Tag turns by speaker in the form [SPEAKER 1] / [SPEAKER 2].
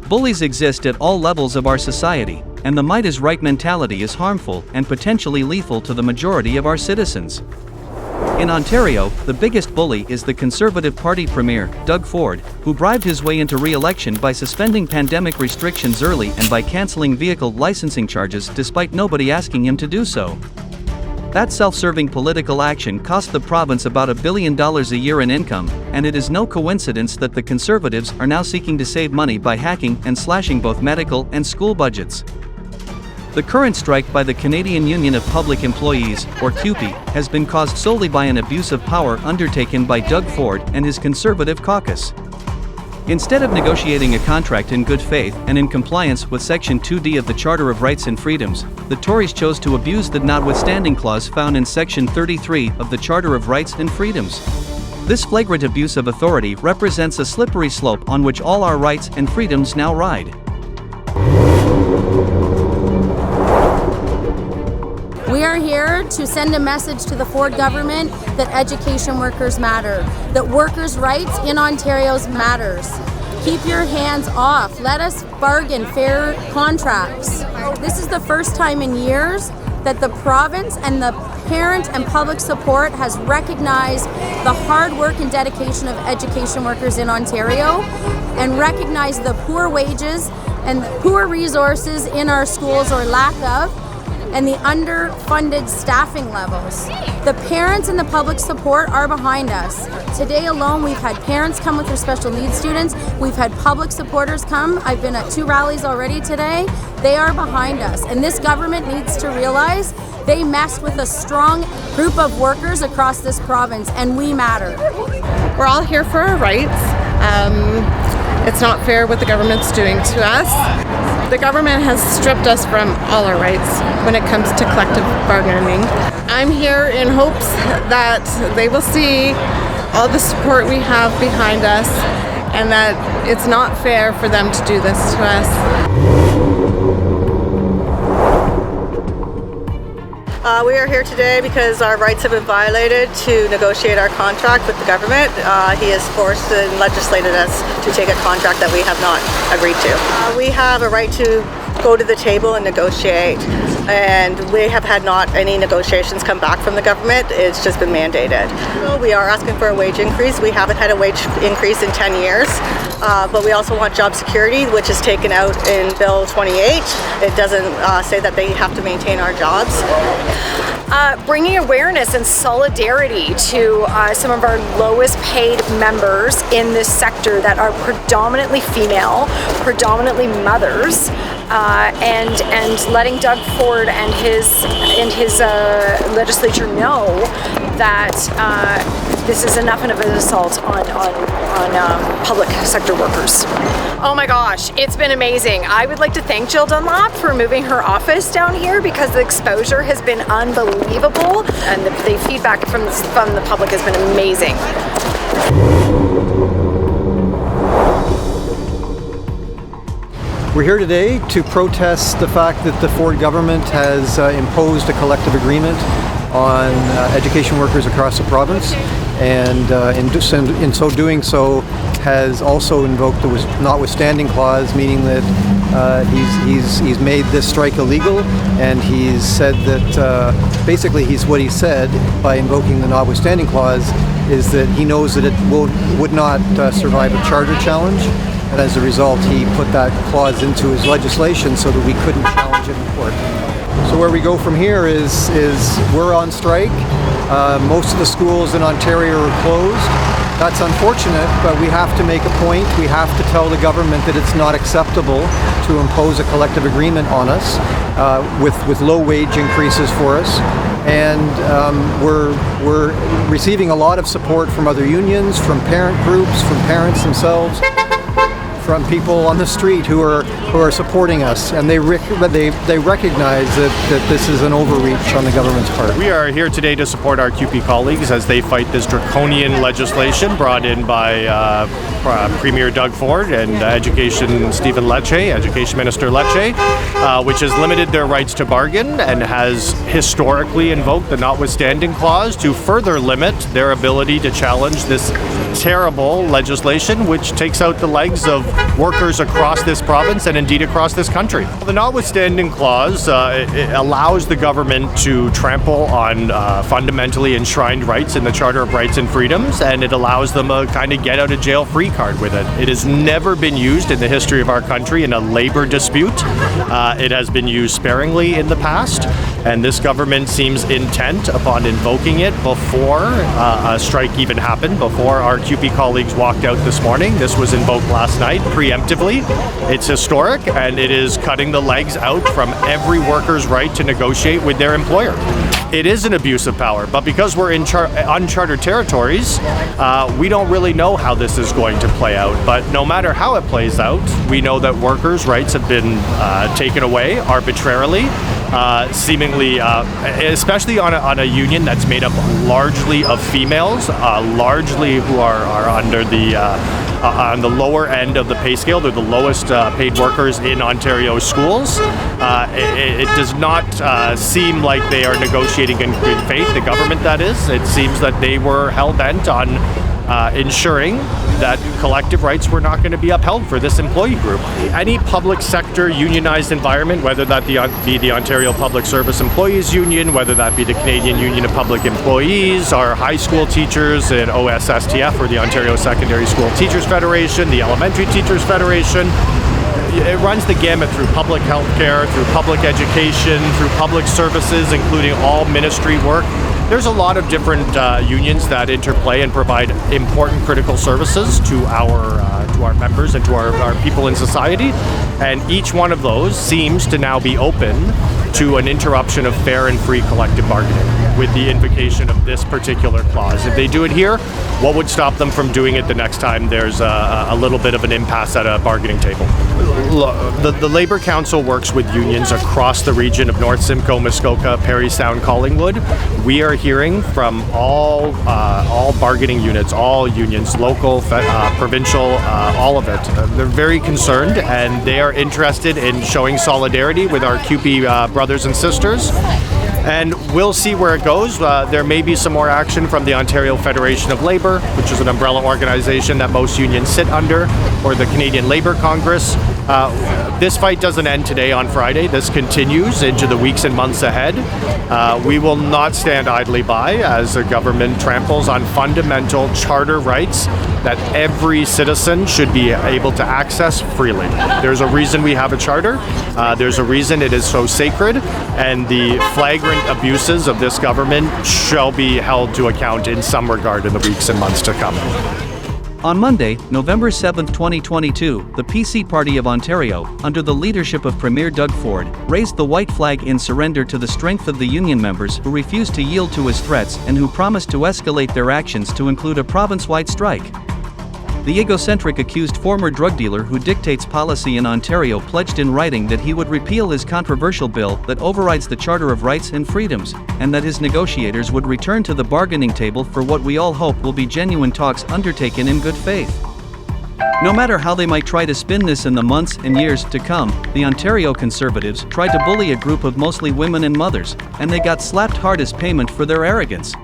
[SPEAKER 1] Bullies exist at all levels of our society, and the might is right mentality is harmful and potentially lethal to the majority of our citizens. In Ontario, the biggest bully is the Conservative Party Premier, Doug Ford, who bribed his way into re-election by suspending pandemic restrictions early and by cancelling vehicle licensing charges despite nobody asking him to do so. That self-serving political action cost the province about $1 billion a year in income, and it is no coincidence that the Conservatives are now seeking to save money by hacking and slashing both medical and school budgets. The current strike by the Canadian Union of Public Employees, or CUPE, has been caused solely by an abuse of power undertaken by Doug Ford and his Conservative caucus. Instead of negotiating a contract in good faith and in compliance with Section 2D of the Charter of Rights and Freedoms, the Tories chose to abuse the Notwithstanding Clause found in Section 33 of the Charter of Rights and Freedoms. This flagrant abuse of authority represents a slippery slope on which all our rights and freedoms now ride.
[SPEAKER 2] We are here to send a message to the Ford government that education workers matter, that workers' rights in Ontario matters. Keep your hands off. Let us bargain fair contracts. This is the first time in years that the province and the parent and public support has recognized the hard work and dedication of education workers in Ontario and recognized the poor wages and poor resources in our schools or lack of, and the underfunded staffing levels. The parents and the public support are behind us. Today alone, we've had parents come with their special needs students. We've had public supporters come. I've been at 2 rallies already today. They are behind us. And this government needs to realize they messed with a strong group of workers across this province, and we matter.
[SPEAKER 3] We're all here for our rights. It's not fair what the government's doing to us. The government has stripped us from all our rights when it comes to collective bargaining. I'm here in hopes that they will see all the support we have behind us and that it's not fair for them to do this to us.
[SPEAKER 4] We are here today because our rights have been violated to negotiate our contract with the government. He has forced and legislated us to take a contract that we have not agreed to. We have a right to go to the table and negotiate, and we have had not any negotiations come back from the government. It's just been mandated. We are asking for a wage increase. We haven't had a wage increase in 10 years. But we also want job security, which is taken out in Bill 28. It doesn't say that they have to maintain our jobs.
[SPEAKER 5] Bringing awareness and solidarity to some of our lowest paid members in this sector that are predominantly female, predominantly mothers, and letting Doug Ford and his legislature know that this is enough of an assault on public sector workers. Oh my gosh, it's been amazing. I would like to thank Jill Dunlop for moving her office down here because the exposure has been unbelievable and the feedback from the public has been amazing.
[SPEAKER 6] We're here today to protest the fact that the Ford government has imposed a collective agreement on education workers across the province, and in so doing so has also invoked the Notwithstanding Clause, meaning that he's made this strike illegal, and he's said that basically what he said by invoking the Notwithstanding Clause is that he knows that it would not survive a charter challenge, and as a result he put that clause into his legislation so that we couldn't challenge it in court. So where we go from here is we're on strike. Most of the schools in Ontario are closed. That's unfortunate, but we have to make a point. We have to tell the government that it's not acceptable to impose a collective agreement on us with low wage increases for us. And we're receiving a lot of support from other unions, from parent groups, from parents themselves, from people on the street who are supporting us, and they recognize that this is an overreach on the government's part.
[SPEAKER 7] We are here today to support our CUPE colleagues as they fight this draconian legislation brought in by Premier Doug Ford and Education Minister Lecce, which has limited their rights to bargain and has historically invoked the Notwithstanding Clause to further limit their ability to challenge this terrible legislation which takes out the legs of workers across this province and indeed across this country. The Notwithstanding Clause it allows the government to trample on fundamentally enshrined rights in the Charter of Rights and Freedoms, and it allows them a kind of get out of jail free card with it. It has never been used in the history of our country in a labor dispute. It has been used sparingly in the past, and this government seems intent upon invoking it before a strike even happened, before our CUPE colleagues walked out this morning. This was invoked last night preemptively. It's historic, and it is cutting the legs out from every worker's right to negotiate with their employer. It is an abuse of power, but because we're in uncharted territories, we don't really know how this is going to play out. But no matter how it plays out, we know that workers' rights have been taken away arbitrarily, seemingly, especially on a union that's made up largely of females, largely who are under the on the lower end of the pay scale. They're the lowest paid workers in Ontario schools. It does not seem like they are negotiating in good faith, the government that is. It seems that they were hell-bent on ensuring that collective rights were not going to be upheld for this employee group. Any public sector unionized environment, whether that be the Ontario Public Service Employees Union, whether that be the Canadian Union of Public Employees, our high school teachers in OSSTF, or the Ontario Secondary School Teachers Federation, the Elementary Teachers Federation, it runs the gamut through public health care, through public education, through public services, including all ministry work. There's a lot of different unions that interplay and provide important critical services to our members and to our people in society, and each one of those seems to now be open to an interruption of fair and free collective bargaining with the invocation of this particular clause. If they do it here, what would stop them from doing it the next time there's a little bit of an impasse at a bargaining table? The Labour Council works with unions across the region of North Simcoe, Muskoka, Parry Sound, Collingwood. We are hearing from all bargaining units, all unions, local, provincial, all of it. They're very concerned, and they are interested in showing solidarity with our CUPE brothers and sisters. And we'll see where it goes. There may be some more action from the Ontario Federation of Labour, which is an umbrella organization that most unions sit under, or the Canadian Labour Congress. This fight doesn't end today on Friday. This continues into the weeks and months ahead. We will not stand idly by as the government tramples on fundamental charter rights that every citizen should be able to access freely. There's a reason we have a charter. There's a reason it is so sacred, and the flagrant abuses of this government shall be held to account in some regard in the weeks and months to come.
[SPEAKER 1] On Monday, November 7, 2022, the PC Party of Ontario, under the leadership of Premier Doug Ford, raised the white flag in surrender to the strength of the union members who refused to yield to his threats and who promised to escalate their actions to include a province-wide strike. The egocentric accused former drug dealer who dictates policy in Ontario pledged in writing that he would repeal his controversial bill that overrides the Charter of Rights and Freedoms, and that his negotiators would return to the bargaining table for what we all hope will be genuine talks undertaken in good faith. No matter how they might try to spin this in the months and years to come, the Ontario Conservatives tried to bully a group of mostly women and mothers, and they got slapped hard as payment for their arrogance.